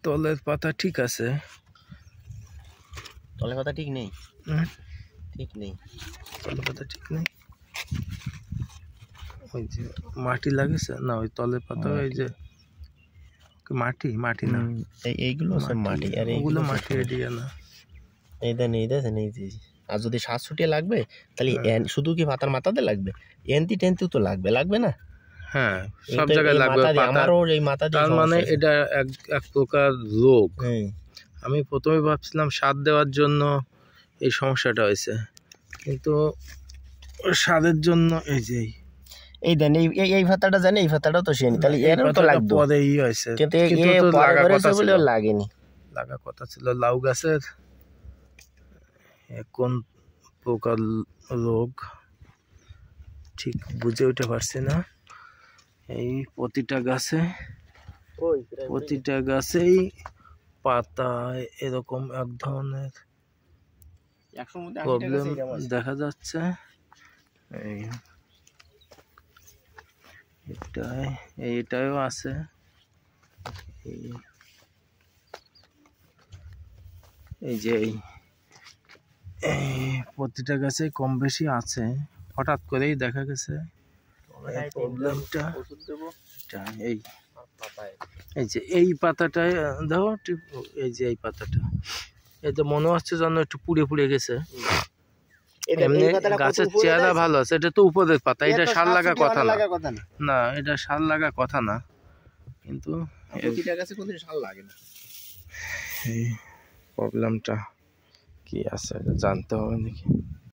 তলের পাতা ঠিক আছে, তলের পাতা ঠিক নেই, ঠিক নেই, তলের পাতা ঠিক নেই। ওই যে মাটি লাগেছে না, ওই তলের পাতা ওই যে মাটি, মাটি না এইগুলো সব মাটি, আর ওগুলো মাটি এরিয়া না। এই দেন, এই দেখেন, এই যে আর যদি শ্বাস ছুটিয়ে লাগবে তাহলে শুধু কি পাতার মাথাতে লাগবে? এনতি টেনতিও তো লাগবে, লাগবে না? হ্যাঁ, সব জায়গায় লাগবে। আমারও এই মাথা দিয়ে, তার মানে এটা এক প্রকার রোগ। আমি প্রথমে ভাবছিলাম সার দেওয়ার জন্য এই সমস্যাটা হয়েছে, কিন্তু সারের জন্য এই যে এই দেন, এই পাতাটা জানি, এই পাতাটাও তো সেনি, তাহলে এরও তো লাগবে। পরে ই হয়েছে, কিন্তু লাগা কথা ছিল, লাগেনি, লাগা কথা ছিল লাউ গাছের। কোন প্রকার রোগ ঠিক বুঝে উঠতে পারছি না। এই প্রতিটা গাছেই পাতায় এরকম এক ধরনের প্রবলেম দেখা যাচ্ছে। এইটাও আছে, এই যে প্রতিটা গাছে কম বেশি আছে। হঠাৎ করেই দেখা গেছে প্রবলেমটা। এই যে এই পাতাটায় দেখো, এই যে এই পাতাটা, এটা মনে হচ্ছে যেন একটু পুড়ে পুড়ে গেছে। এমনি গাছের চেহারা ভালো আছে, এটা তো উপরের পাতা, এটা সার লাগা কথা না, না এটা সার লাগা কথা না, কিন্তু সার লাগে না। এই প্রবলেমটা কি আছে জানতে হবে নাকি।